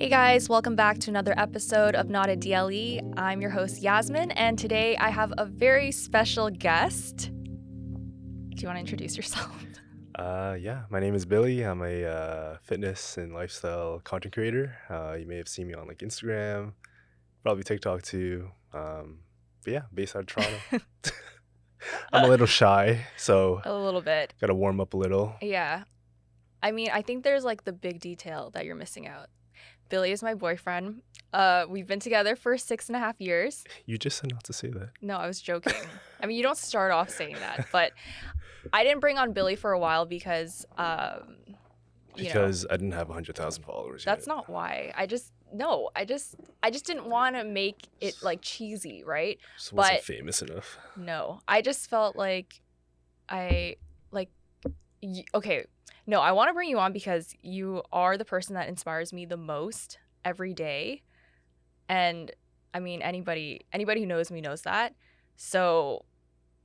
Hey guys, welcome back to another episode of Not a D.L.E. I'm your host Yasmin, and today I have a very special guest. Do you want to introduce yourself? Yeah, my name is Billy. I'm a fitness and lifestyle content creator. You may have seen me on like Instagram, probably TikTok too. But yeah, based out of Toronto. I'm a little shy, so A little bit. gotta warm up a little. Yeah. I mean, I think there's like the big detail that you're missing out. Billy is my boyfriend. We've been together for 6.5 years. You just said not to say that. No, I was joking. I mean, you don't start off saying that, but I didn't bring on Billy for a while because Because I didn't have 100,000 followers that's yet. not why. I just didn't want to make it like cheesy, right? Just wasn't But famous enough. no, I just felt like I like okay. No, I want to bring you on because you are the person that inspires me the most every day. And I mean anybody who knows me knows that. So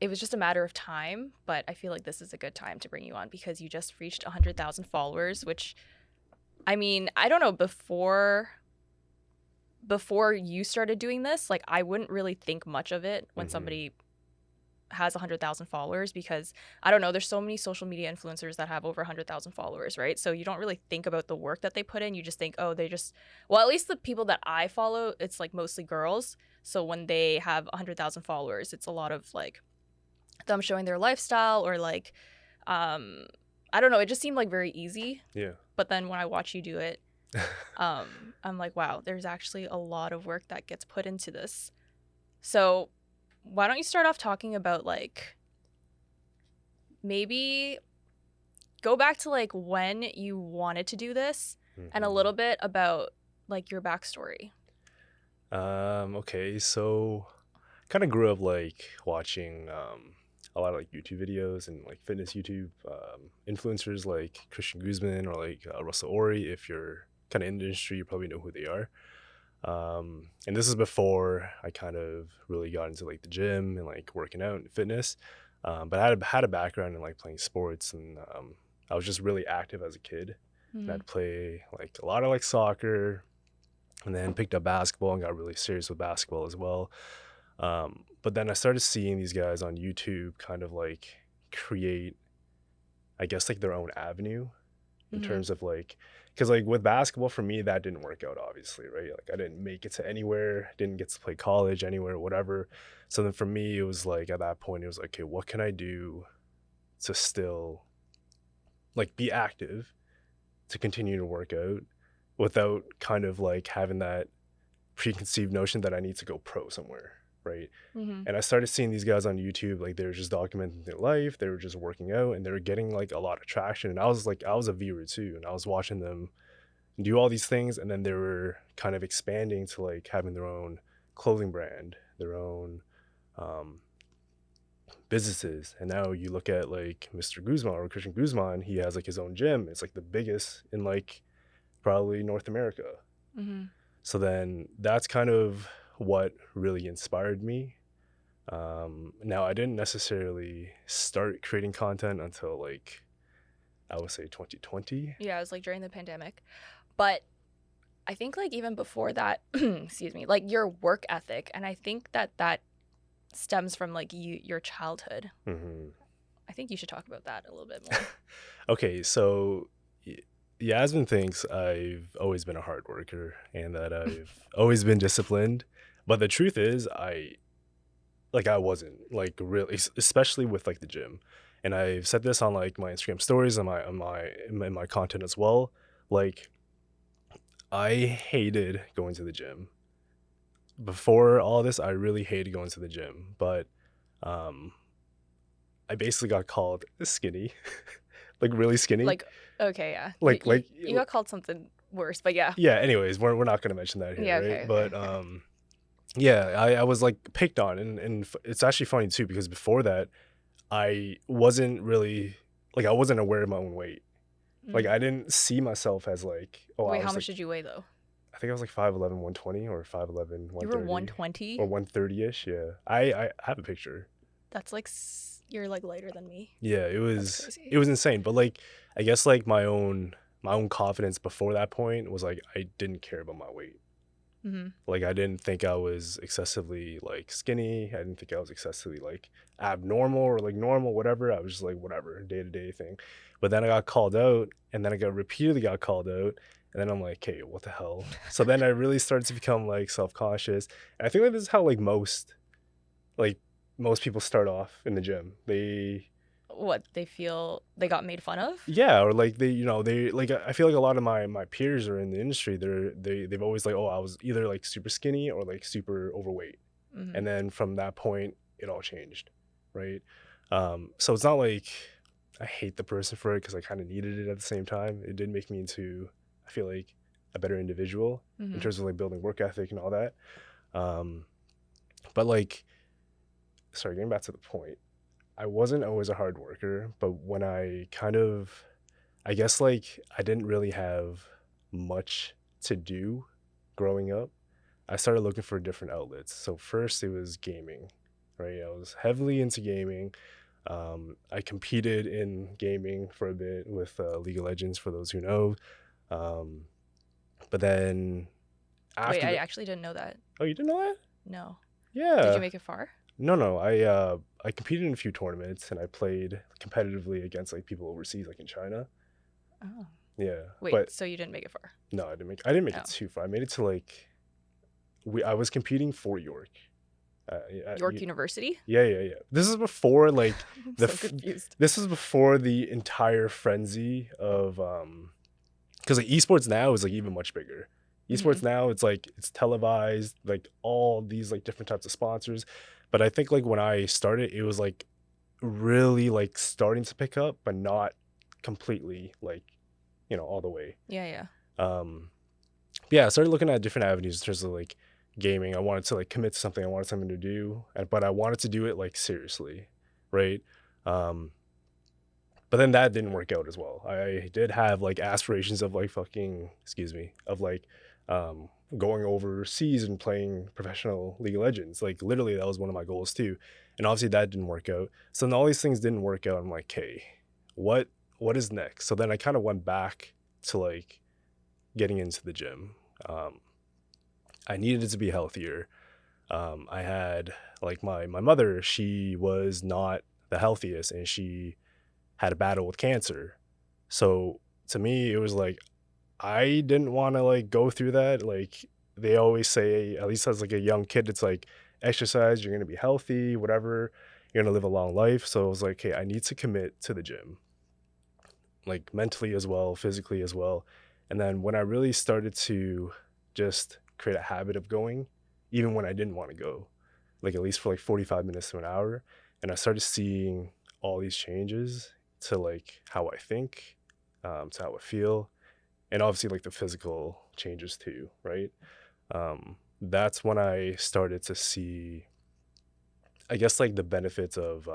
it was just a matter of time, but I feel like this is a good time to bring you on because you just reached 100,000 followers, which I mean, I don't know, before you started doing this, like I wouldn't really think much of it when somebody has 100,000 followers because I don't know, there's so many social media influencers that have over 100,000 followers, right? So you don't really think about the work that they put in. You just think, oh, well, at least the people that I follow, it's like mostly girls. So when they have 100,000 followers, it's a lot of like them showing their lifestyle or like, I don't know, it just seemed like very easy. Yeah. But then when I watch you do it, I'm like, wow, there's actually a lot of work that gets put into this. So why don't you start off talking about like maybe go back to like when you wanted to do this and a little bit about like your backstory. Okay, so kind of grew up like watching a lot of like YouTube videos and like fitness YouTube influencers like Christian Guzman or like Russell Ori. If you're kind of in the industry, you probably know who they are. And this is before I kind of really got into like the gym and like working out and fitness. But I had a background in like playing sports, and I was just really active as a kid. And I'd play like a lot of like soccer, and then picked up basketball and got really serious with basketball as well. But then I started seeing these guys on YouTube kind of like create, I guess, like their own avenue in terms of like, because like with basketball for me, that didn't work out, obviously, right? Like I didn't make it to anywhere, didn't get to play college anywhere, whatever. So then for me, it was like at that point, it was like, okay, what can I do to still like be active, to continue to work out without kind of like having that preconceived notion that I need to go pro somewhere, right? And I started seeing these guys on YouTube, like they were just documenting their life, they were just working out, and they were getting like a lot of traction. And I was a viewer too, and I was watching them do all these things, and then they were kind of expanding to like having their own clothing brand, their own businesses. And now you look at like Mr. Guzman or Christian Guzman, he has like his own gym. It's like the biggest in like probably North America. So then that's kind of what really inspired me. Now I didn't necessarily start creating content until like I would say 2020. Yeah, it was like during the pandemic. But I think like even before that, excuse me, like your work ethic, and I think that stems from like your childhood. I think you should talk about that a little bit more. Okay, so Yasmin thinks I've always been a hard worker and that I've always been disciplined, but the truth is I wasn't like really, especially with like the gym. And I've said this on like my Instagram stories and in my content as well. Like I hated going to the gym. Before all this, I really hated going to the gym, but I basically got called skinny, like really skinny. Like, okay, yeah. You got called something worse, but yeah. Yeah, anyways, we're not gonna mention that here, Yeah, right? okay, But okay. yeah, I was like picked on, and it's actually funny too because before that, I wasn't really I wasn't aware of my own weight. Like I didn't see myself as like, oh, Wait, I how was much like, did you weigh though? I think I was like 5'11", 120 or 5'11", You were 130 120? or 130ish. Yeah, I have a picture. That's like you're like lighter than me. Yeah, That's crazy. it was insane. But like I guess like my own my own confidence before that point was like I didn't care about my weight. Mhm. Like I didn't think I was excessively like skinny. I didn't think I was excessively like abnormal or like normal, whatever. I was just like whatever, day to day thing. But then I got called out, and then I got repeatedly got called out, and then I'm like, hey, what the hell? So then I really started to become like self conscious. And I think like this is how like most people start off in the gym. They What, they feel they got made fun of? Yeah, or like they like I feel like a lot of my peers are in the industry. They've always like, oh, I was either like super skinny or like super overweight, Mhm. and then from that point it all changed, right? So it's not like I hate the person for it because I kind of needed it at the same time. It did make me into, I feel like, a better individual in Mhm. terms of like building work ethic and all that. Um, but like, sorry, getting back to the point, I wasn't always a hard worker, but when I kind of, I guess like I didn't really have much to do growing up, I started looking for different outlets. So first it was gaming, right? I was heavily into gaming. I competed in gaming for a bit with League of Legends, for those who know. Um, but then Wait, after I the, actually didn't know that. oh, you didn't know that? No. Did you Yeah. make it far? No, no. I competed in a few tournaments and I played competitively against like people overseas, like in China. Oh. Yeah, Wait, but so you didn't make it far? no, I didn't make it Oh. too far. I made it to like I was competing for York. York University? Yeah, yeah, yeah. This is before like I'm the so confused. this is before the entire frenzy of because like esports now is like even much bigger. Esports Mhm. now it's like it's televised, like all these like different types of sponsors. But I think like when I started, it was like really like starting to pick up, but not completely like all the way. Yeah, yeah. Um, yeah, I started looking at different avenues in terms of like gaming. I wanted to like commit to something. I wanted something to do, but I wanted to do it like seriously, right? Um, but then that didn't work out as well. I did have like aspirations of like fucking, excuse me, of like um, going overseas and playing professional League of Legends. Like literally, that was one of my goals too. And obviously, that didn't work out. So then all these things didn't work out. I'm like, hey, what what is next? So then I kind of went back to like getting into the gym. Um, I needed it to be healthier. I had like my mother, she was not the healthiest and she had a battle with cancer. So to me, it was like I didn't want to like go through that. Like they always say, at least as like a young kid, it's like exercise, you're gonna be healthy, whatever, you're gonna live a long life. So I was like, hey, I need to commit to the gym, like mentally as well, physically as well. And then when I really started to just create a habit of going, even when I didn't want to go, like at least for like 45 minutes to an hour, and I started seeing all these changes to like how I think, to how I feel, and obviously like the physical changes too, right? That's when I started to see, I guess, like the benefits of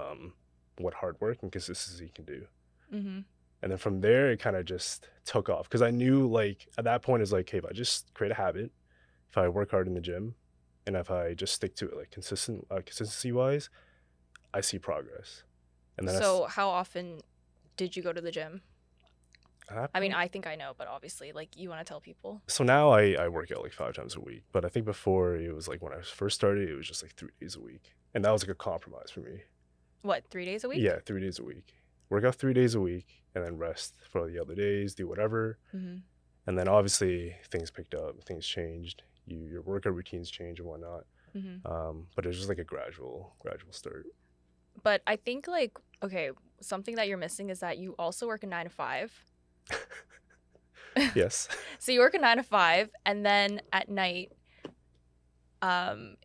what hard work and consistency can do. Mhm. And then from there, it kind of just took off because I knew like at that point is like, hey, if I just create a habit, if I work hard in the gym, and if I just stick to it like consistency wise, I see progress. And then So, how often did you go to the gym? at that I mean, point, I think I know, but obviously, like, you wanna tell people? so now I work out like 5 times a week. But I think before it was like when I first started, it was just like 3 days a week, and that was like a compromise for me. What, 3 days a week? Yeah, 3 days a week. Work out 3 days a week, and then rest for the other days. Do whatever. Mhm. And then obviously things picked up, things changed. Your workout routines change and whatnot. Mhm. But it was just like a gradual start. But I think, like, okay, something that you're missing is that you also work a 9 to 5. Yes. So you work a 9 to 5, and then at night,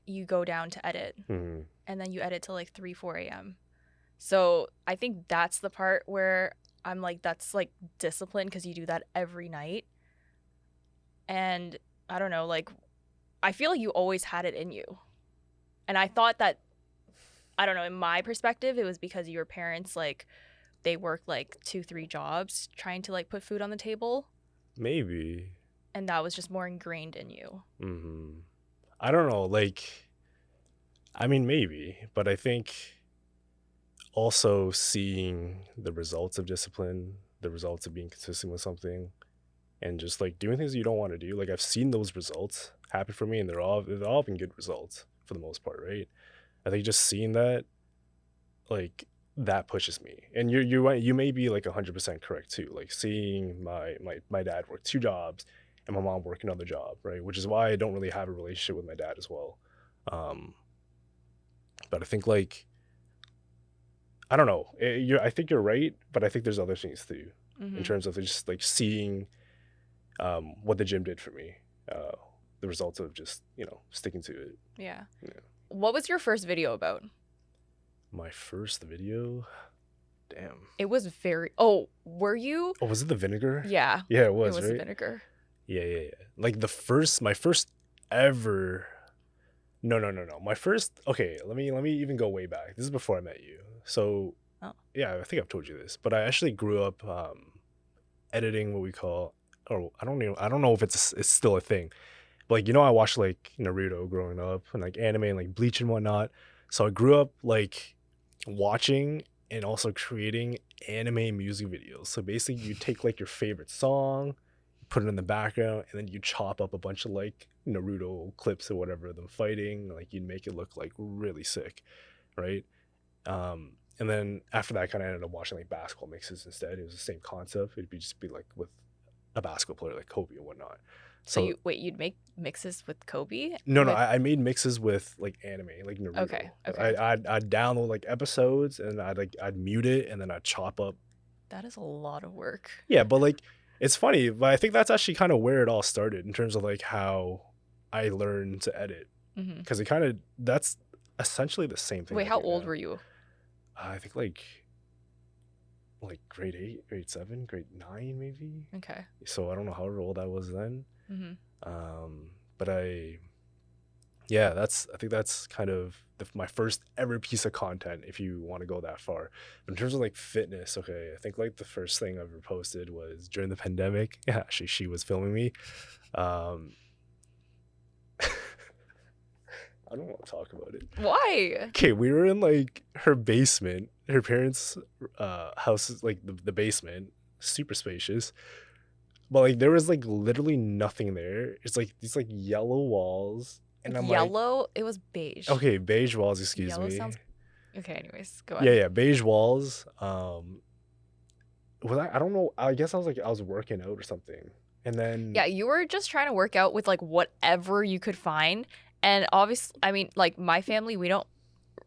you go down to edit, Hmm. and then you edit till, like, 3, 4 AM. So I think that's the part where I'm like, that's, like, discipline because you do that every night. And I don't know, like, I feel like you always had it in you. And I thought that, I don't know, in my perspective, it was because your parents, like, they worked like 2, 3 jobs trying to like put food on the table. Maybe. And that was just more ingrained in you. Hmm. I don't know. Like, I mean, maybe, but I think also seeing the results of discipline, the results of being consistent with something, and just like doing things you don't want to do. Like I've seen those results happen for me, and they're all been good results for the most part, right? I think just seeing that, like, that pushes me. And you may be like 100% correct too. Like seeing my dad work two jobs and my mom work another job, right? Which is why I don't really have a relationship with my dad as well. Um, but I think like I don't know. I think you're right, but I think there's other things too, in Mm-hmm. terms of just like seeing what the gym did for me. Uh, the results of just sticking to it. Yeah. Yeah. What was your first video about? My first video, damn. It was very. Oh, were you? Oh, was it the vinegar? Yeah, Yeah, it it was, was the right? vinegar. Yeah, yeah, yeah. Like my first ever. No, no, no, no. My first. Okay, let me even go way back. This is before I met you. So Oh, yeah, I think I've told you this, but I actually grew up editing what we call. Or I don't know if it's still a thing. But like I watched like Naruto growing up and like anime and like Bleach and whatnot. So I grew up like watching and also creating anime music videos. So basically, you take like your favorite song, put it in the background, and then you chop up a bunch of like Naruto clips or whatever of them fighting. Like you'd make it look like really sick, right? And then after that, I kind of ended up watching like basketball mixes instead. It was the same concept. It'd be just be like with a basketball player like Kobe and whatnot. so So you'd make mixes with Kobe no, no, with. I made mixes with like anime, like Okay, Naruto. okay, I'd download like episodes and I'd mute it and then I'd chop up. that is a lot of work. Yeah, but like it's funny, but I think that's actually kind of where it all started in terms of like how I learned to edit, Hmm. because that's essentially the same thing Wait, I how do old now. were you? I think like grade 8, grade 7, grade 9 maybe. Okay. So I don't know how old I was then. Hmm. But yeah, I think that's kind of my first ever piece of content, if you want to go that far. But in terms of like fitness, okay, I think like the first thing I ever posted was during the pandemic. Yeah, actually, she was filming me. Um, I don't want to talk about it. Why? Okay, we were in like her basement, her parents' house is like the basement, super spacious. But like there was like literally nothing there. It's like these like yellow walls, and I'm like, Yellow? It was beige. okay, beige walls, excuse Yellow me. sounds. Okay. Anyways, go Yeah, on. yeah, beige walls. Was I don't know. I guess I was working out or something. And then Yeah, you were just trying to work out with like whatever you could find. And obviously, I mean, like my family, we don't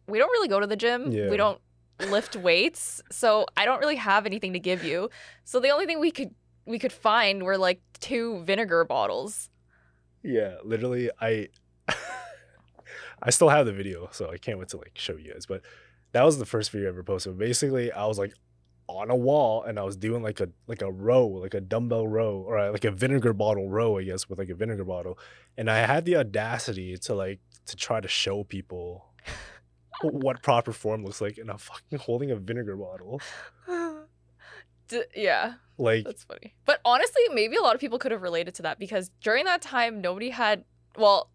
really go to the gym. We yeah. don't lift weights. So I don't really have anything to give you. So the only thing we could find were like two vinegar bottles. Yeah, literally I still have the video, so I can't wait to like show you guys. But that was the first video I ever posted. Basically, I was like on a wall and I was doing like a row, like a dumbbell row, or like a vinegar bottle row, I guess, with like a vinegar bottle. And I had the audacity to try to show people what proper form looks like, and I'm fucking holding a vinegar bottle. Yeah, Like, that's funny. But honestly, maybe a lot of people could have related to that because during that time, nobody had, well,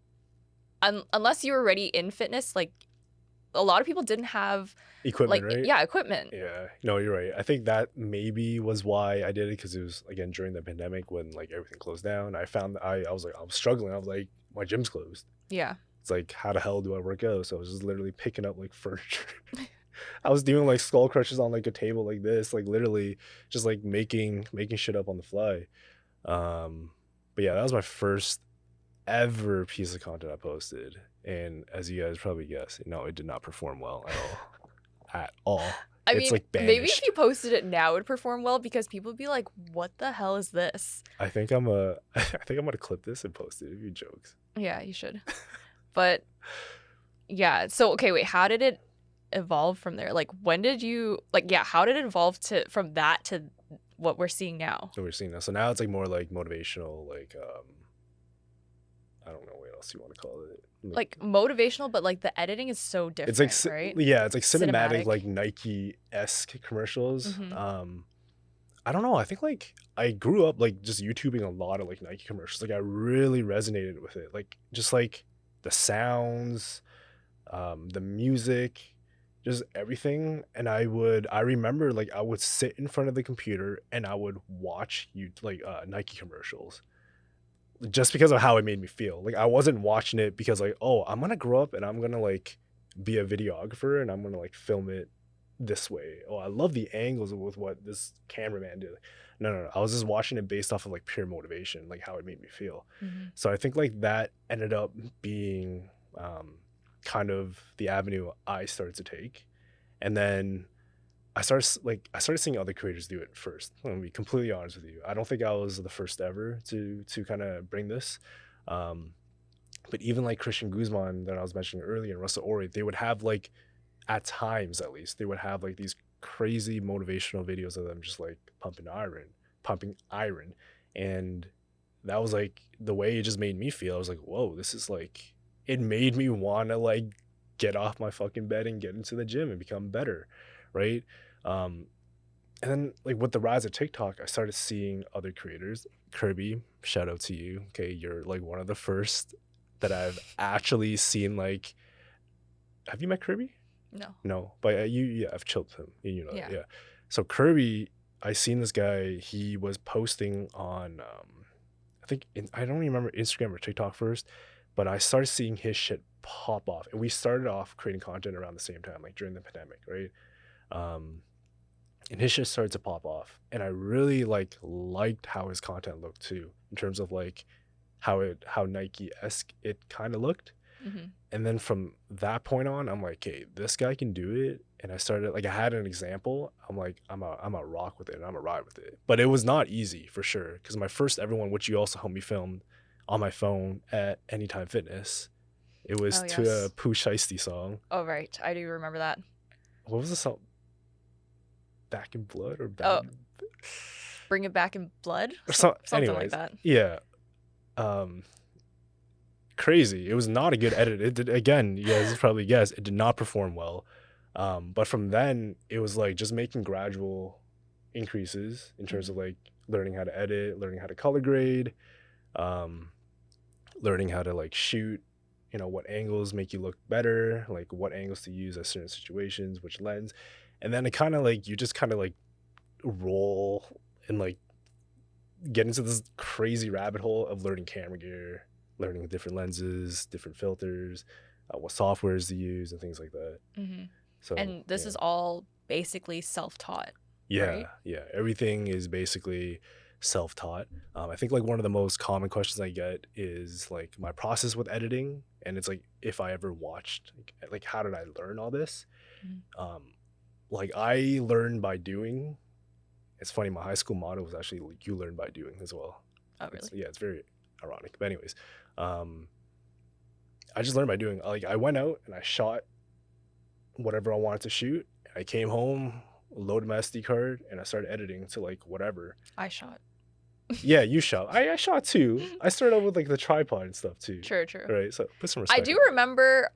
unless you were already in fitness, like a lot of people didn't have, equipment, like, right? yeah, equipment. Yeah. No, you're right. I think that maybe was why I did it, because it was again during the pandemic when like everything closed down. I found that I was like I was struggling. I was like, my gym's closed. Yeah. It's like, how the hell do I work out? So I was just literally picking up like furniture. I was doing like skull crushes on like a table like this, like literally just like making shit up on the fly. Um, but yeah, that was my first ever piece of content I posted. And as you guys probably guess, it did not perform well at all. At all. I It's mean, like maybe if banished. you posted it now, it would perform well because people would be like, what the hell is this? I think I'm gonna clip this and post it if you jokes. Yeah, you should. But yeah, so okay, wait, how did it evolve from there? Like, when did you, like, yeah, how did it evolve to from that to what we're seeing now? So we're seeing that. So now it's like more like motivational, like I don't know what else you want to call it. Like motivational, but like the editing is so It's like different, right? yeah, it's like cinematic, Cinematic. like Nike-esque commercials. Mm-hmm. I don't know. I think like I grew up like just YouTubing a lot of like Nike commercials. Like I really resonated with it. Like just like the sounds, the music, just everything. And I remember like I would sit in front of the computer and I would watch you like Nike commercials just because of how it made me feel. Like I wasn't watching it because like, oh, I'm gonna grow up and I'm gonna like be a videographer and I'm gonna like film it this way. Oh, I love the angles with what this cameraman did. No, no, no. I was just watching it based off of like pure motivation, like how it made me feel. Hmm. So I think like that ended up being kind of the avenue I started to take. And then I started seeing other creators do it first. I'm gonna be completely honest with you. I don't think I was the first ever to kind of bring this. Um, but even like Christian Guzman that I was mentioning earlier and Russell Ori, they would have like at times at least they would have like these crazy motivational videos of them just like pumping iron, and that was like the way it just made me feel. I was like, whoa, this is like it made me want to like get off my fucking bed and get into the gym and become better, right? Um, and then like with the rise of TikTok, I started seeing other creators. Kirby, shout out to you. Okay, you're like one of the first that I've actually seen. Like, have you met Kirby? No. No, but yeah, I've chilled with him. You know that, Yeah. yeah. So Kirby, I seen this guy. He was posting on, I think I don't remember Instagram or TikTok first, but I started seeing his shit pop off, and we started off creating content around the same time, like during the pandemic, right? Um, and his shit started to pop off, and I really like liked how his content looked too, in terms of like how Nike esque it kind of looked. Hmm. And then from that point on, I'm like, hey, this guy can do it. And I started like I had an example. I'm like, I'm a rock with it and I'm a ride with it. But it was not easy for sure. Because my first ever one, which you also helped me film on my phone at Anytime Fitness, it was Oh, to a yes. Pooh Shiesty song. Oh, right. I do remember that. What was the song? Back in Blood or Oh, Bad Bring It Back in Blood? or so Something like anyways, that. yeah. Um Crazy. It was not a good edit. It did again, you guys probably guess, it did not perform well. But from then it was like just making gradual increases in terms of Hmm. like learning how to edit, learning how to color grade, um, learning how to like shoot, what angles make you look better, like what angles to use at certain situations, which lens. And then it kind of like you just kind of like roll and like get into this crazy rabbit hole of learning camera gear, learning different lenses, different filters, what softwares to use, and things like that. Hmm. So And this yeah, is all basically self-taught, yeah, right? yeah. Everything is basically self-taught. I think like one of the most common questions I get is like my process with editing, and it's like if I ever watched, like how did I learn all this? Mhm. Um, like I learned by doing. It's funny, my high school motto was actually like, you learn by doing as well. Oh, It's really? yeah, it's very ironic. But anyways, um, I just learned by doing. Like I went out and I shot whatever I wanted to shoot. I came home, loaded my SD card, and I started editing to like whatever. I shot. Yeah, you shot. I shot too. I started out with like the tripod and stuff too. True, true. Right. So put some I respect do on it. remember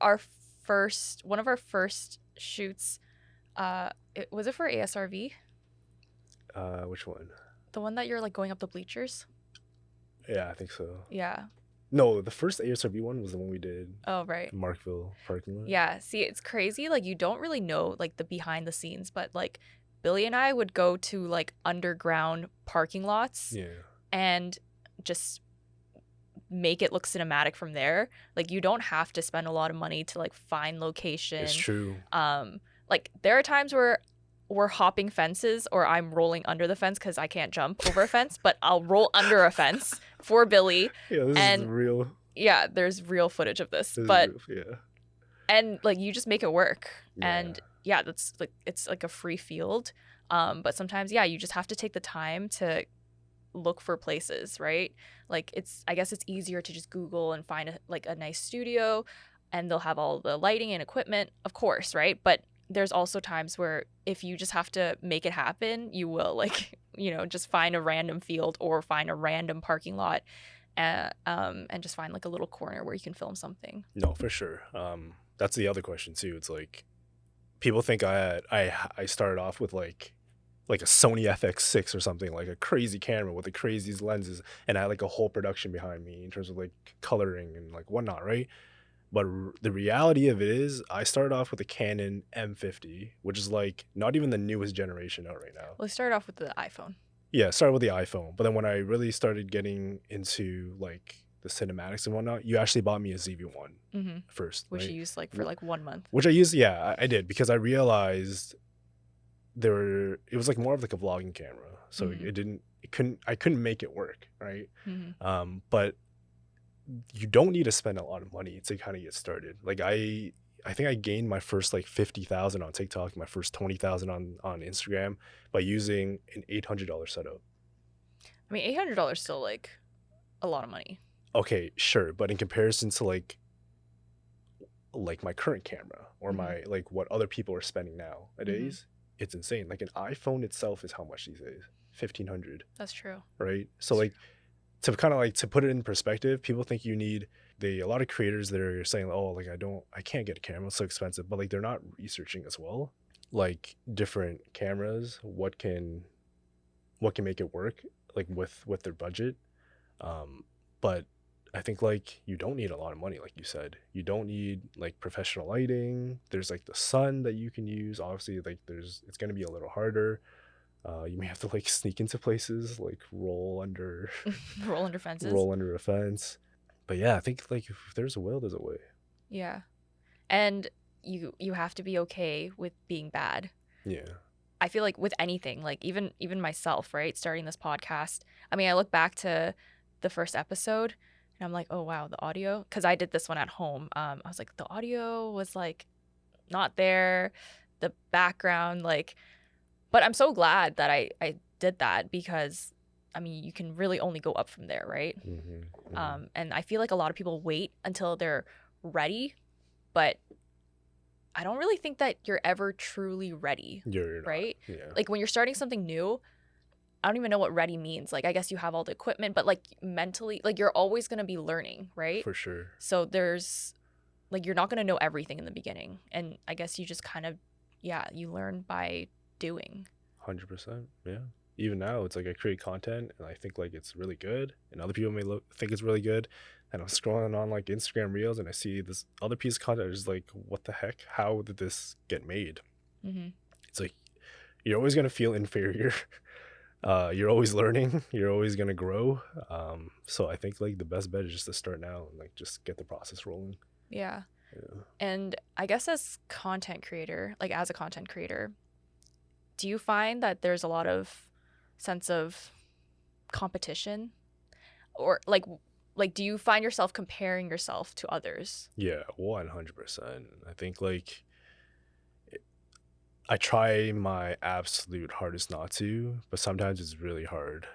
one of our first shoots. Was it for ASRV? Which one? The one that you're like going up the bleachers? Yeah, I think so. Yeah. No, the first ASRV one was the one we did Oh, right. in Markville parking lot. Yeah. See, it's crazy. Like, you don't really know like the behind the scenes, but like Billy and I would go to like underground parking lots Yeah, and just make it look cinematic from there. Like, you don't have to spend a lot of money to like find it's location. true. Like there are times where we're hopping fences or I'm rolling under the fence because I can't jump over a fence, but I'll roll under a fence for Billy. Yeah, this is the And real. yeah, there's real footage of this. This is But real. Yeah. and like you just make it work. Yeah. And yeah, that's like it's like a free field. But sometimes, yeah, you just have to take the time to look for places, right? Like I guess it's easier to just Google and find a nice studio and they'll have all the lighting and equipment, of course, right? But there's also times where if you just have to make it happen, you will like, just find a random field or find a random parking lot and just find like a little corner where you can film something. No, for sure. That's the other question too. It's like people think I started off with like a Sony FX6 or something, like a crazy camera with the craziest lenses, and I had like a whole production behind me in terms of like coloring and like whatnot, right? But the reality of it is, I started off with a Canon M50, which is like not even the newest generation out right now. Well, let's start off with the iPhone. Yeah, started with the iPhone, but then when I really started getting into like the cinematics and whatnot, you actually bought me a ZV-1 Mm-hmm. first, Which you right? used like for like 1 month. Which I used, yeah, I did because I realized it was like more of like a vlogging camera, so Mm-hmm. I couldn't make it work, right? Mm-hmm. But you don't need to spend a lot of money to kind of get started. Like I think I gained my first like 50,000 on TikTok, my first 20,000 on Instagram by using an $800 setup. I mean, $800 still like a lot of money. Okay, sure, but in comparison to like my current camera or Mm-hmm. my like what other people are spending Mm-hmm. nowadays, it's insane. Like an iPhone itself is how much these days? 1,500, That's true. right? So That's like to kind of like to put it in perspective, people think you need a lot of creators that are saying, oh, like I can't get a camera, it's so expensive, but like they're not researching as well, like different cameras, what can make it work, like with their budget. But I think like you don't need a lot of money, like you said. You don't need like professional lighting. There's like the sun that you can use. Obviously, like it's gonna be a little harder. You may have to like sneak into places, like Roll under fences. roll under a fence. But yeah, I think like if there's a will, there's a way. Yeah. And you have to be okay with being bad. Yeah. I feel like with anything, like even myself, right? Starting this podcast. I mean, I look back to the first episode and I'm like, "Oh wow, the audio." Cuz I did this one at home. I was like, the audio was like not there, the background like, but I'm so glad that I did that because I mean, you can really only go up from there, right? Hmm. Hmm. And I feel like a lot of people wait until they're ready, but I don't really think that you're ever truly ready, You're not. right? Yeah. Like when you're starting something new, I don't even know what ready means. Like I guess you have all the equipment, but like mentally, like you're always going to be learning, right? For sure. So there's like you're not going to know everything in the beginning. And I guess you just kind of yeah, you learn by doing. 100%. Yeah. Even now, it's like I create content and I think like it's really good, and other people may think it's really good. And I'm scrolling on like Instagram Reels and I see this other piece of content. I'm just like, what the heck? How did this get made? Mhm. It's like you're always gonna feel inferior. You're always learning. You're always gonna grow. So I think like the best bet is just to start now and like just get the process rolling. Yeah. Yeah. And I guess as content creator, like as a content creator, do you find that there's a lot of sense of competition or like do you find yourself comparing yourself to others? Yeah, 100%. I think like I try my absolute hardest not to, but sometimes it's really hard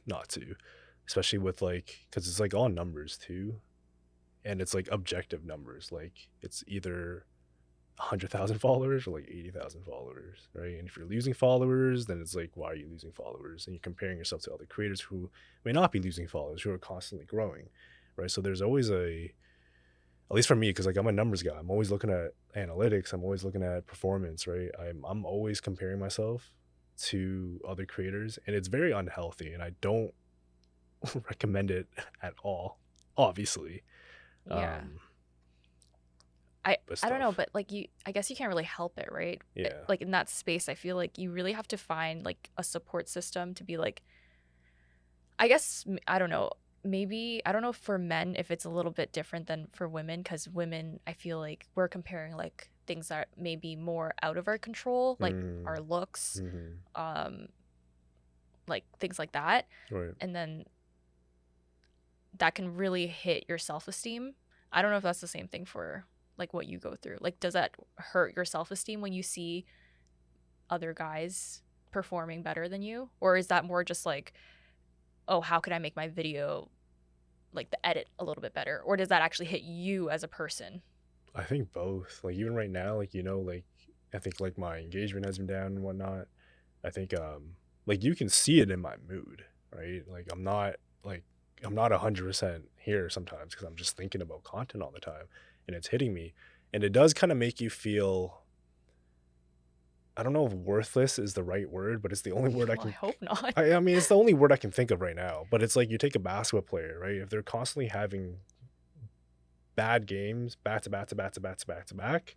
not to, especially with like, because it's like all numbers too. And it's like objective numbers. Like it's either 100,000 followers or like 80,000 followers, right? And if you're losing followers, then it's like, why are you losing followers? And you're comparing yourself to other creators who may not be losing followers, who are constantly growing, right? So there's always at least for me, because like I'm a numbers guy, I'm always looking at analytics, I'm always looking at performance, right? I'm always comparing myself to other creators, and it's very unhealthy, and I don't recommend it at all, obviously. Yeah. Um, I but I don't know, stuff. but like I guess you can't really help it, right? Yeah. Like in that space, I feel like you really have to find like a support system to be like I guess I don't know. Maybe I don't know for men if it's a little bit different than for women because women I feel like we're comparing like things that may be more out of our control, like Mm-hmm. our looks, Mm-hmm. um, like things like that, Right. and then that can really hit your self esteem. I don't know if that's the same thing for like what you go through. Like, does that hurt your self esteem when you see other guys performing better than you, or is that more just like, oh, how could I make my video like the edit a little bit better, or does that actually hit you as a person? I think both. Like even right now, like like I think like my engagement has been down and whatnot. I think like you can see it in my mood, right? Like like I'm not 100% here sometimes because I'm just thinking about content all the time, and it's hitting me, and it does kind of make you feel. I don't know if worthless is the right word, but it's the only word I Well, I can. hope not. I mean, it's the only word I can think of right now. But it's like you take a basketball player, right? If they're constantly having bad games back to back to back to back to back to back,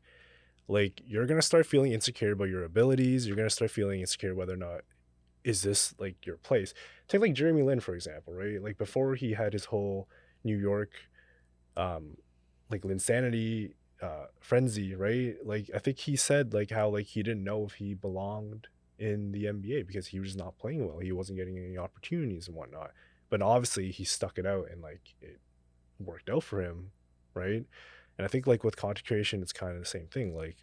like you're gonna start feeling insecure about your abilities. You're gonna start feeling insecure whether or not is this like your place. Take like Jeremy Lin for example, right? Like before he had his whole New York um like Linsanity frenzy, right? Like I think he said like how like he didn't know if he belonged in the NBA because he was not playing well. He wasn't getting any opportunities and whatnot. But obviously he stuck it out and like it worked out for him, right? And I think like with content creation, it's kind of the same thing. Like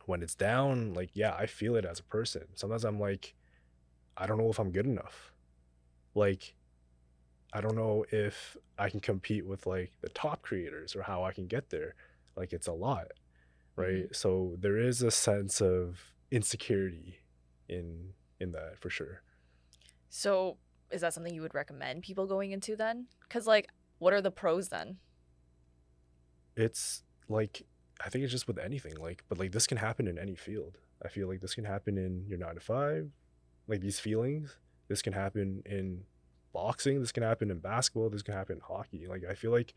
when it's down, like yeah, I feel it as a person. Sometimes I'm like, I don't know if I'm good enough. Like I don't know if I can compete with like the top creators or how I can get there. Like it's a lot, right? Hmm. So there is a sense of insecurity in that for sure. So is that something you would recommend people going into then? Because like, what are the pros then? It's like I think it's just with anything, like but like this can happen in any field. I feel like this can happen in your 9 to 5, like these feelings. This can happen in boxing, this can happen in basketball, this can happen in hockey. Like I feel like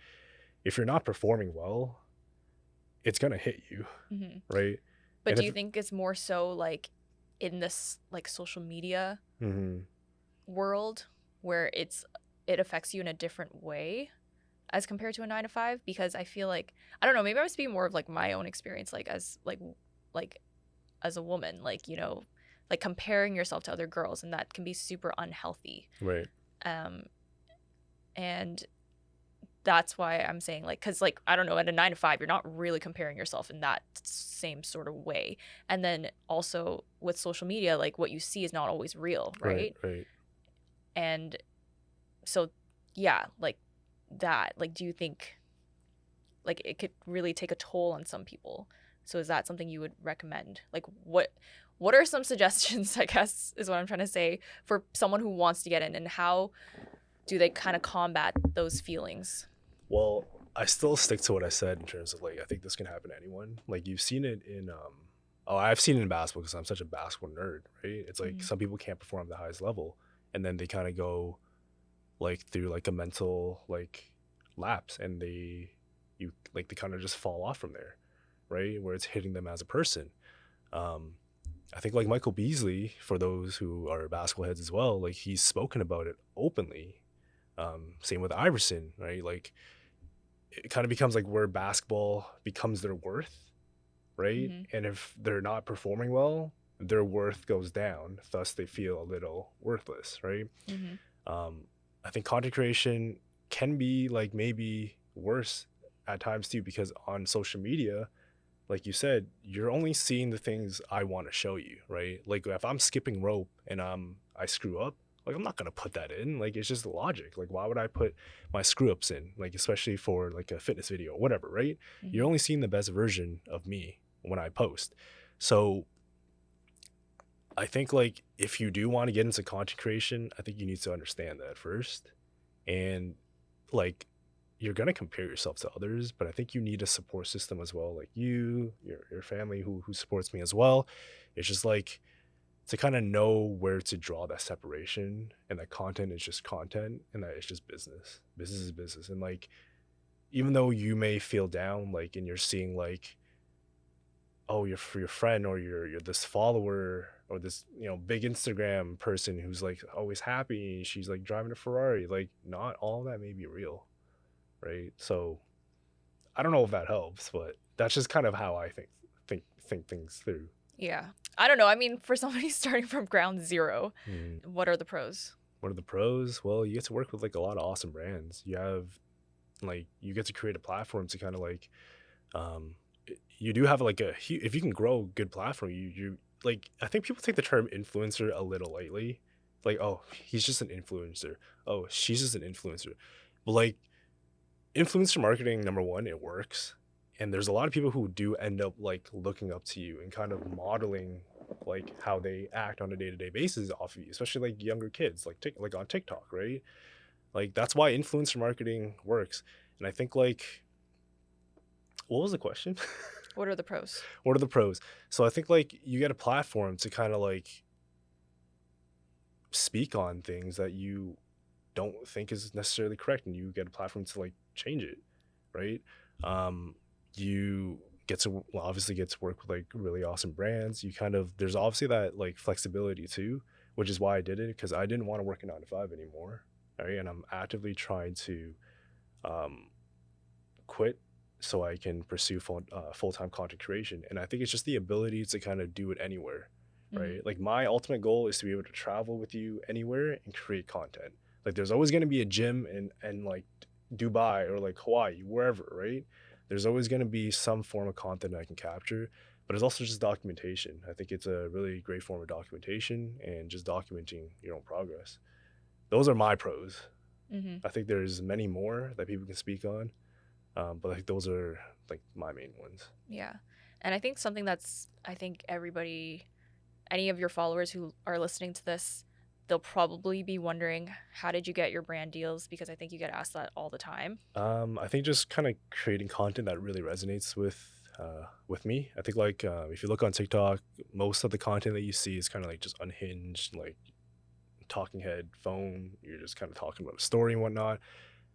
if you're not performing well, it's going to hit you, Hmm. right? But And do if you think it's more so like in this like social media mhm, world where it affects you in a different way as compared to a 9 to 5? Because I feel like I don't know, maybe I was speaking more of like my own experience, like as like as a woman, like like comparing yourself to other girls, and that can be super unhealthy. right. Um, and that's why I'm saying like, because like I don't know, at a 9 to 5, you're not really comparing yourself in that same sort of way. And then also with social media, like what you see is not always real, Right, right? right. And so yeah, like that, like do you think like it could really take a toll on some people? So is that something you would recommend? Like what are some suggestions, I guess is what I'm trying to say, for someone who wants to get in, and how do they kind of combat those feelings? Well, I still stick to what I said in terms of like I think this can happen to anyone. Like you've seen it in oh, I've seen it in basketball because I'm such a basketball nerd, right? It's like Hmm. some people can't perform at the highest level and then they kind of go like through like a mental like lapse and you like they kind of just fall off from there, right? Where it's hitting them as a person. Um I think like Michael Beasley, for those who are basketball heads as well, like he's spoken about it openly. Same with Iverson, right? Like it kind of becomes like where basketball becomes their worth, right? Hmm. And if they're not performing well, their worth goes down. Thus, they feel a little worthless, right? Hmm. Um, I think content creation can be like maybe worse at times too, because on social media, like you said, you're only seeing the things I want to show you, right? Like if I'm skipping rope and I screw up, like I'm not gonna put that in. Like it's just logic. Like why would I put my screw ups in? Like especially for like a fitness video or whatever, right? You're Hmm. only seeing the best version of me when I post. So I think like if you do want to get into content creation, I think you need to understand that first. And like you're gonna compare yourself to others, but I think you need a support system as well, like your family who supports me as well. It's just like to kind of know where to draw that separation and that content is just content and that it's just business. Business is business. And like even though you may feel down, like and you're seeing like, oh, you're for your friend or you're this follower or this, big Instagram person who's like always happy, she's like driving a Ferrari, like not all that may be real, right? So I don't know if that helps, but that's just kind of how I think things through. Yeah. I don't know. I mean, for somebody starting from ground zero, Mm. what are the pros? What are the pros? Well, you get to work with like a lot of awesome brands. You have like you get to create a platform to kind of like um you do have like if you can grow a good platform, you like I think people take the term influencer a little lightly. Like, oh, he's just an influencer. Oh, she's just an influencer. But like influencer marketing, number one, it works, and there's a lot of people who do end up like looking up to you and kind of modeling like how they act on a day-to-day basis off of you, especially like younger kids like like on TikTok, right? Like that's why influencer marketing works. And I think like what was the question? What are the pros? What are the pros? So I think like you get a platform to kind of like speak on things that you don't think is necessarily correct, and you get a platform to like change it, right? Um, you get to obviously get to work with like really awesome brands. You kind of there's obviously that like flexibility too, which is why I did it because I didn't want to work a 9 to 5 anymore, right? And I'm actively trying to um, quit so I can pursue full time content creation. And I think it's just the ability to kind of do it anywhere, Mhm. right? Like my ultimate goal is to be able to travel with you anywhere and create content. Like there's always going to be a gym in like Dubai or like Hawaii, wherever, right? There's always going to be some form of content I can capture, but it's also just documentation. I think it's a really great form of documentation and just documenting your own progress. Those are my pros. Mhm. I think there's many more that people can speak on, but like those are like my main ones. Yeah. And I think something that's I think everybody any of your followers who are listening to this, they'll probably be wondering, how did you get your brand deals? Because I think you get asked that all the time. I think just kind of creating content that really resonates with me. I think like if you look on TikTok, most of the content that you see is kind of like just unhinged, like talking head phone. You're just kind of talking about a story and whatnot.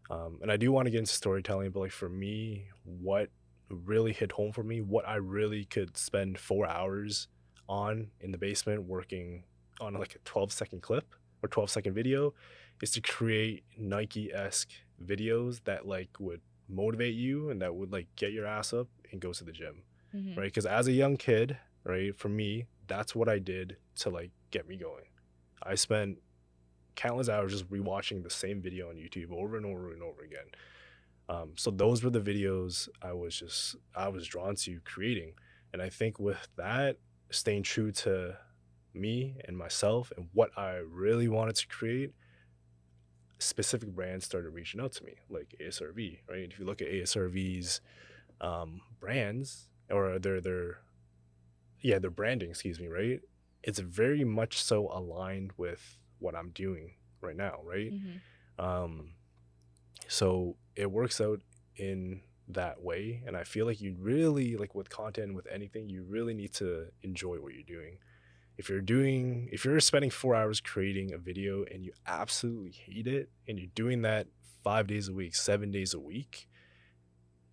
And I do want to get into storytelling, but like for me, what really hit home for me, what I really could spend 4 hours on in the basement working on like a 12-second clip or 12-second video is to create Nike-esque videos that like would motivate you and that would like get your ass up and go to the gym, Mhm. right? Because as a young kid, right, for me, that's what I did to like get me going. I spent countless hours just rewatching the same video on YouTube over and over and over again. So those were the videos I was drawn to creating, and I think with that, staying true to me and myself and what I really wanted to create, specific brands started reaching out to me, like ASRV, right? If you look at ASRV's brands or their branding, excuse me, right? It's very much so aligned with what I'm doing right now, right? Mhm. Um, so it works out in that way. And I feel like you really, like with content, with anything, you really need to enjoy what you're doing. If you're spending 4 hours creating a video and you absolutely hate it and you're doing that 5 days a week, 7 days a week,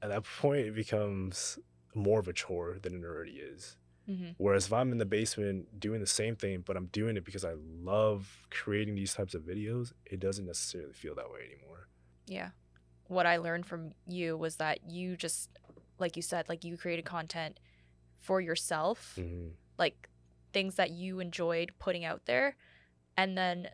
at that point it becomes more of a chore than it already is. Mhm. Whereas if I'm in the basement doing the same thing, but I'm doing it because I love creating these types of videos, it doesn't necessarily feel that way anymore. Yeah. What I learned from you was that you just like you said, like you created content for yourself, Hmm. like things that you enjoyed putting out there, and then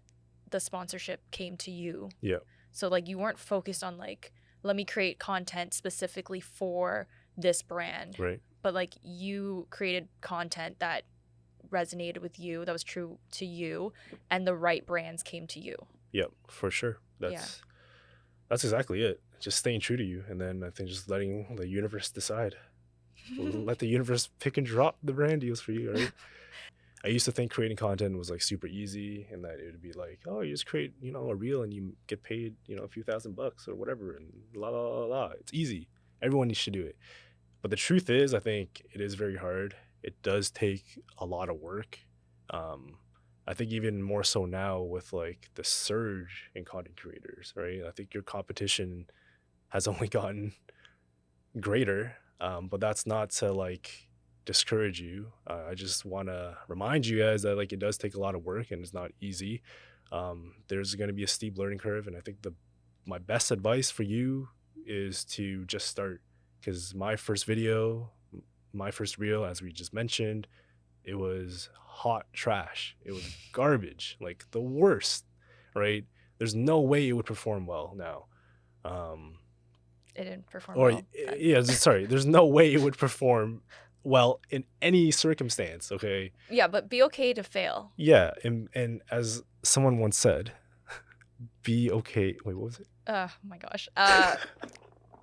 the sponsorship came to you. Yeah. So like you weren't focused on like let me create content specifically for this brand, Right. but like you created content that resonated with you, that was true to you, and the right brands came to you. Yep. For sure. Yeah. That's exactly it. Just staying true to you, and then I think just letting the universe decide. Let the universe pick and drop the brand deals for you, right? I used to think creating content was like super easy and that it would be like, oh, you just create, a reel and you get paid, a few $1,000 or whatever and la la la la. It's easy. Everyone should do it. But the truth is, I think it is very hard. It does take a lot of work. Um, I think even more so now with like the surge in content creators, right? I think your competition has only gotten greater, but that's not to like discourage you. I just want to remind you guys that like it does take a lot of work and it's not easy. There's going to be a steep learning curve, and I think the my best advice for you is to just start. Because my first reel, as we just mentioned, it was hot trash. It was garbage, like the worst, right? There's no way it would perform well now. Um, It didn't perform or well then. yeah, sorry, there's no way it would perform well in any circumstance. Okay, Yeah, but be okay to fail. yeah, and as someone once said, be okay. Wait, what was it? Oh my gosh.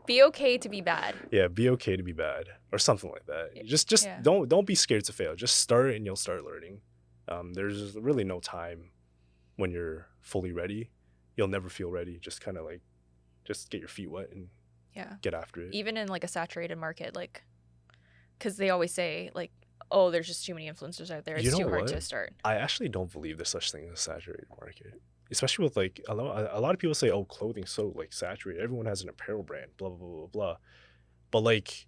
Be okay to be bad. Yeah, be okay to be bad or something like that. Y- Just Yeah. don't be scared to fail. Just start and you'll start learning. There's really no time when you're fully ready. You'll never feel ready. Just kind of like just get your feet wet and Yeah. get after it. Even in like a saturated market, like, because they always say, like, oh, there's just too many influencers out there. You It's know too hard to what? start. I actually don't believe there's such thing as a saturated market. especially with like a lot of people say, oh, clothing's so like saturated. Everyone has an apparel brand, blah blah blah blah blah. But like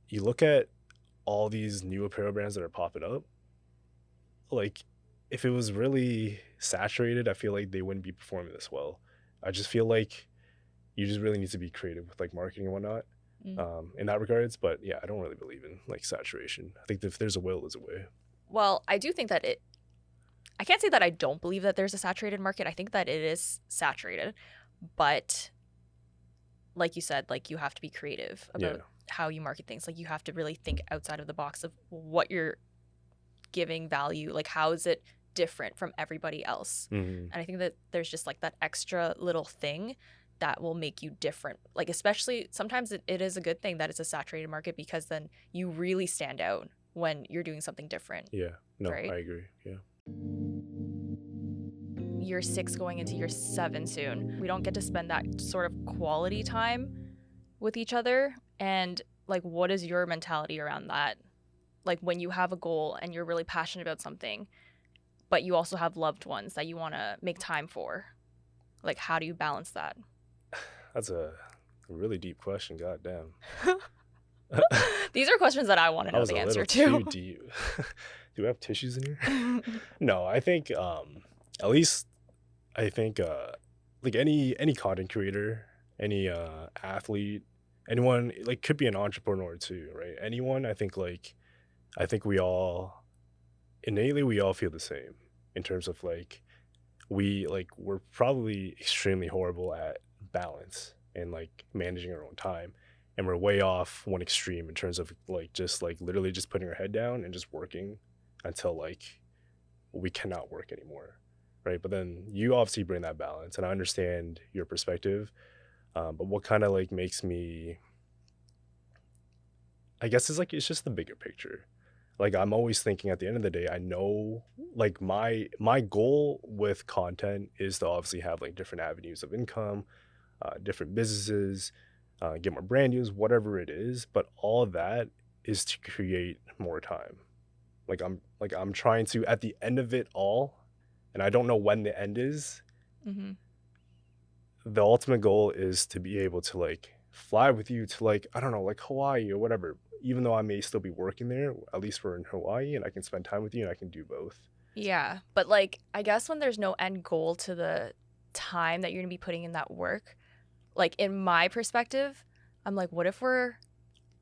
you look at all these new apparel brands that are popping up, like if it was really saturated, I feel like they wouldn't be performing this well. I just feel like you just really need to be creative with like marketing and whatnot, Mm. in that regards. But yeah, I don't really believe in like saturation. I think if there's a will, there's a way. Well, I do think that I can't say that I don't believe that there's a saturated market. I think that it is saturated, but like you said, like you have to be creative Yeah. about how you market things. Like you have to really think outside of the box of what you're giving value. Like how is it different from everybody else? Hmm. And I think that there's just like that extra little thing that will make you different. Like especially sometimes it is a good thing that it's a saturated market because then you really stand out when you're doing something different, Yeah. No, right? I agree. Yeah. Year 6 going into year 7 soon. We don't get to spend that sort of quality time with each other. And like, what is your mentality around that? Like, when you have a goal and you're really passionate about something, but you also have loved ones that you want to make time for, like, how do you balance that? That's a really deep question. God damn. These are questions that I want to I know was the a little answer too to. deep. Do we have tissues in here? No, I think at least I think like any content creator, any athlete, anyone like could be an entrepreneur too, right? Anyone, I think we all innately we all feel the same in terms of like we're probably extremely horrible at balance and like managing our own time, and we're way off one extreme in terms of like just like literally just putting our head down and just working until like we cannot work anymore, right? But then you obviously bring that balance, and I understand your perspective. But what kind of like makes me, I guess, is like it's just the bigger picture. Like I'm always thinking at the end of the day, I know like my goal with content is to obviously have like different avenues of income, different businesses, get more brand deals, whatever it is. But all of that is to create more time. I'm trying to at the end of it all, and I don't know when the end is. Hmm. The ultimate goal is to be able to like fly with you to like I don't know like Hawaii or whatever. Even though I may still be working there, at least we're in Hawaii, and I can spend time with you, and I can do both. Yeah. But like, I guess when there's no end goal to the time that you're going to be putting in that work, like in my perspective, I'm like, what if we're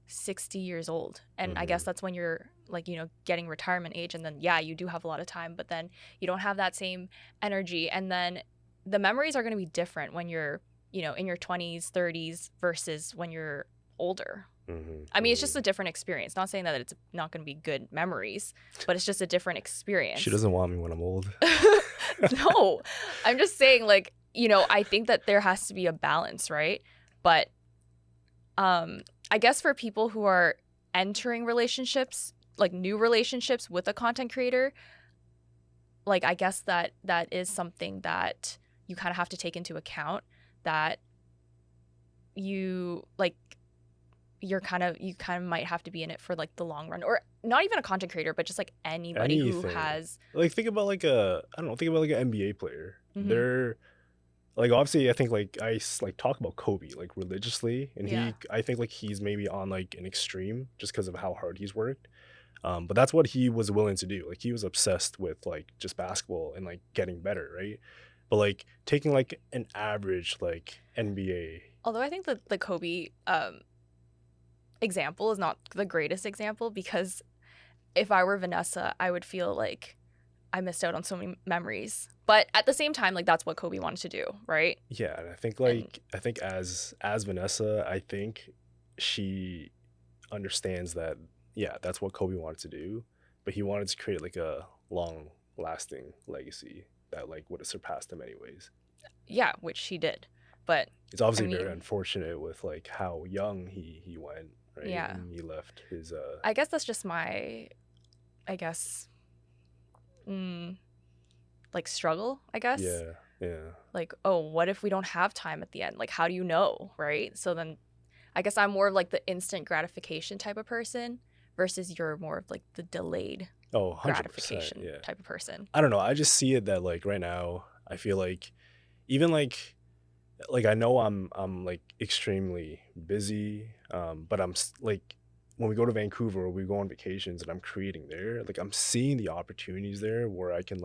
60 years old? And I guess Hmm. that's when you're like, getting retirement age. And then, yeah, you do have a lot of time, but then you don't have that same energy. And then the memories are going to be different when you're, in your 20s, 30s versus when you're older. Hmm. I mean, it's just Hmm. a different experience. Not saying that it's not going to be good memories, but it's just a different She experience. doesn't want me when I'm old. No, I'm just saying, like, I think that there has to be a balance, right? But I guess for people who are entering relationships, like new relationships with a content creator, like I guess that is something that you kind of have to take into account, that you like you kind of might have to be in it for like the long run, or not even a content creator, but just like anybody who Anything. has. Like think about like a I don't know, think about like an NBA player. Hmm. They're like obviously I think like like talk about Kobe like religiously, and Yeah. I think like he's maybe on like an extreme just because of how hard he's worked. But that's what he was willing to do. Like he was obsessed with like just basketball and like getting better, right? But like taking like an average like NBA. Although I think that the Kobe example is not the greatest example, because if I were Vanessa, I would feel like I missed out on so many memories. But at the same time, like that's what Kobe wanted to do, right? Yeah, and And I think as Vanessa, I think she understands that yeah, that's what Kobe wanted to do, but he wanted to create like a long lasting legacy that like would have surpassed him anyways. yeah, which he did. But It's I obviously very mean, unfortunate with like how young he went, right? yeah, And he left his I guess that's just my, I guess, mm, like struggle, I guess. yeah, yeah. Like, oh, what if we don't have time at the end? Like, how do you know, right? So then I guess I'm more of like the instant gratification type of person versus you're more of like the delayed Oh, 100%. gratification Yeah. type of person. I don't know. I just see it that like right now, I feel like even like I know I'm like extremely busy, but like when we go to Vancouver or we go on vacations and I'm creating there, like I'm seeing the opportunities there where I can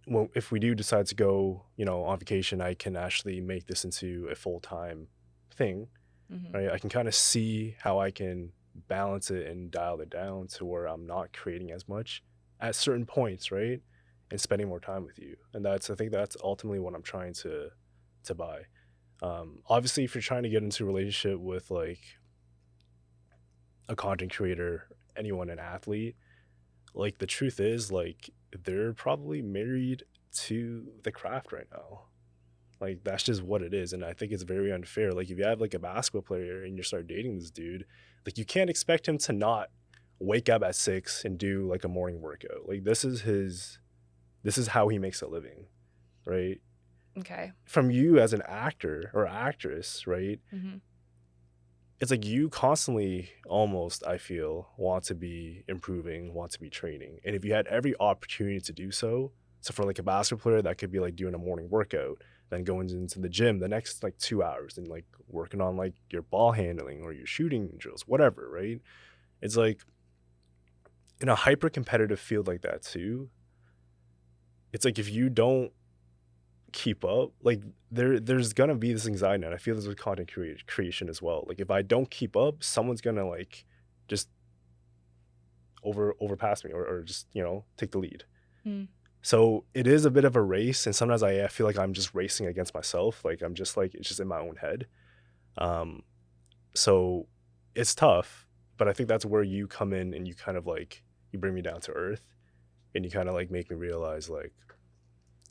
well if we do decide to go, on vacation, I can actually make this into a full-time thing, Hmm. right? I can kind of see how I can balance it and dial it down to where I'm not creating as much at certain points, right? And spending more time with you. And I think that's ultimately what I'm trying to buy. Obviously, if you're trying to get into a relationship with like a content creator, anyone, an athlete, like the truth is like they're probably married to the craft right now. Like that's just what it is, and I think it's very unfair. Like if you have like a basketball player and you start dating this dude, like you can't expect him to not wake up at 6 and do like a morning workout. Like this is how he makes a living, right? Okay. From you as an actor or actress, right? Hmm. It's like you constantly almost, I feel, want to be improving, want to be training. And if you had every opportunity to do so, so for like a basketball player, that could be like doing a morning workout, then going into the gym the next like 2 hours and like working on like your ball handling or your shooting drills, whatever, right? It's like in a hyper competitive field like that too, it's like if you don't keep up, like there's gonna be this anxiety, and I feel this with creation as well. Like if I don't keep up, someone's gonna like just overpass me or just take the lead. Mm. So it is a bit of a race, and sometimes I feel like I'm just racing against myself. Like I'm just like it's just in my own head. Um, so it's tough, but I think that's where you come in and you kind of like you bring me down to earth, and you kind of like make me realize like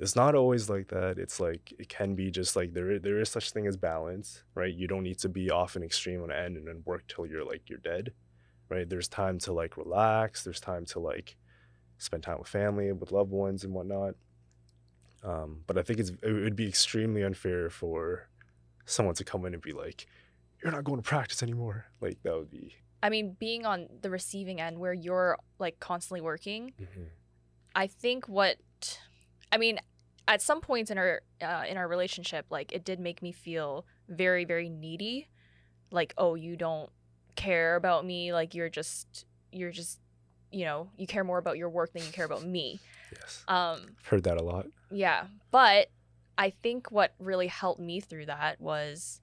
it's not always like that. It's like it can be just like there is such thing as balance, right? You don't need to be off an extreme on an end and then work till you're dead, right? There's time to like relax. There's time to like spend time with family, with loved ones, and whatnot. But I think it would be extremely unfair for someone to come in and be like, "You're not going to practice anymore." Like that would be. I mean, being on the receiving end where you're like constantly working, Mhm. I think I mean, at some points in our relationship, like it did make me feel very, very needy. Like, oh, you don't care about me. Like you're just, you care more about your work than you care about me. Yes, Um, I've heard that a lot. yeah. But I think what really helped me through that was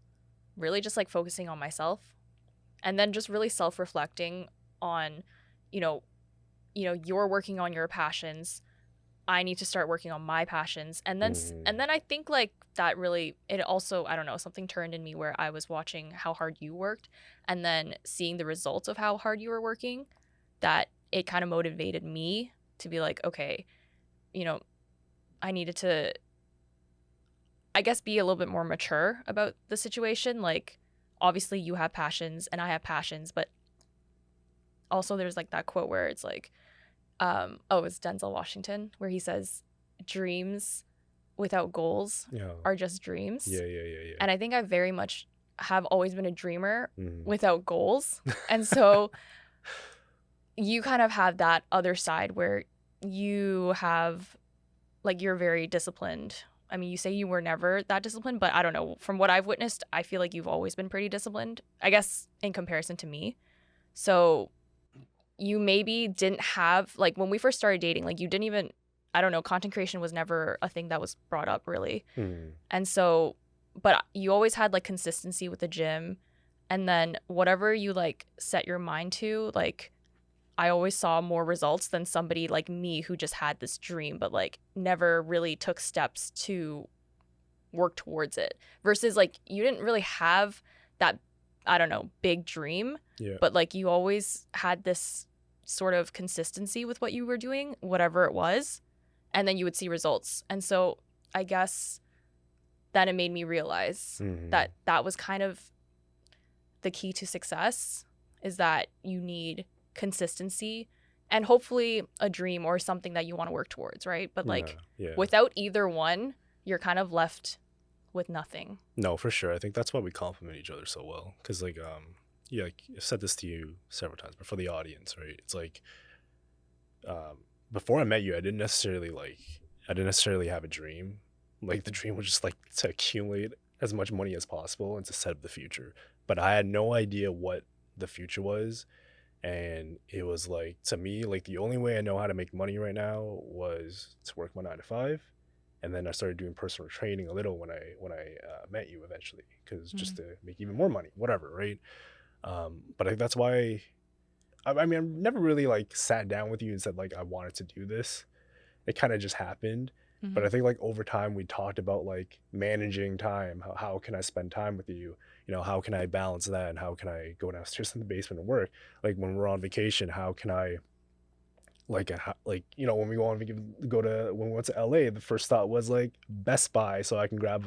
really just like focusing on myself and then just really self-reflecting on, you know, you're working on your passions. I need to start working on my passions. And Mhm. then I think like that really it also, I don't know, something turned in me where I was watching how hard you worked and then seeing the results of how hard you were working, that it kind of motivated me to be like, okay, you know, I needed to, I guess, be a little bit more mature about the situation. Like obviously you have passions and I have passions, but also there's like that quote where it's like it's Denzel Washington where he says dreams without goals Yeah. are just dreams. Yeah. Yeah. Yeah. Yeah. And I think I very much have always been a dreamer Mhm. without goals. And so you kind of have that other side where you have like you're very disciplined. I mean, you say you were never that disciplined, but I don't know. From what I've witnessed, I feel like you've always been pretty disciplined, I guess, in comparison to me. So you maybe didn't have, like, when we first started dating, like, you didn't even, I don't know, content creation was never a thing that was brought up really. Mhm. And so, but you always had like consistency with the gym. And then whatever you like set your mind to, like, I always saw more results than somebody like me who just had this dream, but like never really took steps to work towards it. Versus like you didn't really have that, I don't know, big dream, Yeah. but like you always had this sort of consistency with what you were doing, whatever it was, and then you would see results. And so I guess that it made me realize Mhm. that that was kind of the key to success, is that you need consistency and hopefully a dream or something that you want to work towards, right? But Yeah. like Yeah. without either one, you're kind of left with nothing. No, for sure. I think that's why we complement each other so well. Cause yeah, like I've said this to you several times, but for the audience, right? It's like, before I met you, I didn't necessarily like I didn't necessarily have a dream. Like the dream was just like to accumulate as much money as possible and to set up the future. But I had no idea what the future was. And it was like, to me, like the only way I know how to make money right now was to work my 9 to 5. And then I started doing personal training a little when I met you eventually, because just Mm. to make even more money, whatever, right? But that's why I mean, I've never really like sat down with you and said like I wanted to do this. It kind of just happened. But Mhm. I think like over time we talked about like managing time. How can I spend time with you? How can I balance that, and how can I go downstairs in the basement and work? Like when we're on vacation, how can I like when we go to when we went to LA, the first thought was like Best Buy, so I can grab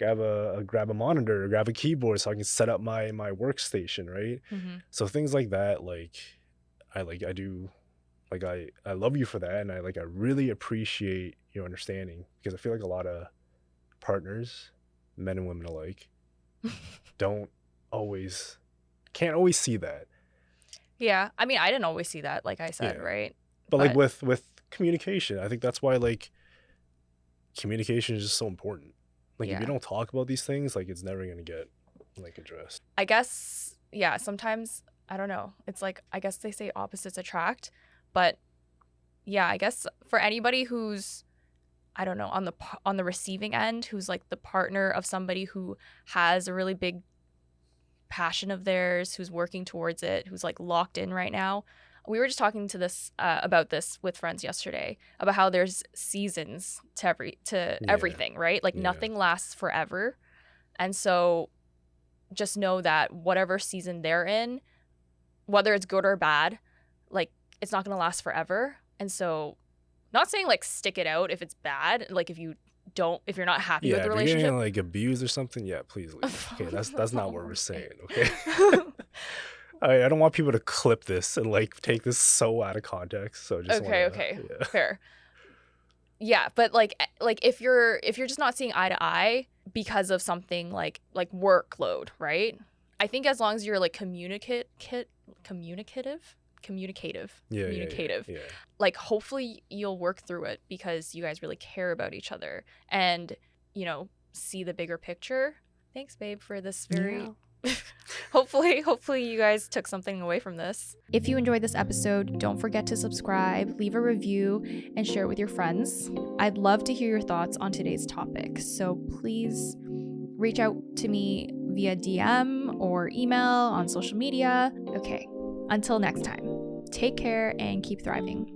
a monitor, grab a keyboard, so I can set up my workstation, right? Mhm. So things like that, I do, I love you for that, and I really appreciate your understanding, because I feel like a lot of partners, men and women alike, don't always can't always see that. Yeah. I mean, I didn't always see that, like I said, Yeah. right? But like But with communication, I think that's why like communication is just so important. Like if you yeah. don't talk about these things, like it's never gonna get like addressed. I guess, yeah, sometimes I don't know. It's like I guess they say opposites attract, but yeah, I guess for anybody who's I don't know, on the receiving end, who's like the partner of somebody who has a really big passion of theirs, who's working towards it, who's like locked in right now. We were just talking to this about this with friends yesterday about how there's seasons to Yeah, everything, right? Like yeah, nothing lasts forever. And so just know that whatever season they're in, whether it's good or bad, like it's not going to last forever. And so not saying like stick it out if it's bad, like if you're not happy with yeah. the If you're getting relationship. like abused or something, yeah, please leave. Okay, that's not what we're Okay. saying. Okay, I don't want people to clip this and like take this so out of context. So I just want Okay, to, okay. yeah, Fair. Yeah, but like if you're just not seeing eye to eye because of something like workload, right? I think as long as you're like communicative, yeah, yeah, yeah, communicative, yeah. like hopefully you'll work through it because you guys really care about each other and see the bigger picture. Thanks, babe, for this very Yeah. hopefully you guys took something away from this. If you enjoyed this episode, don't forget to subscribe, leave a review, and share it with your friends. I'd love to hear your thoughts on today's topic, so please reach out to me via DM or email on social media. Okay, until next time, take care and keep thriving.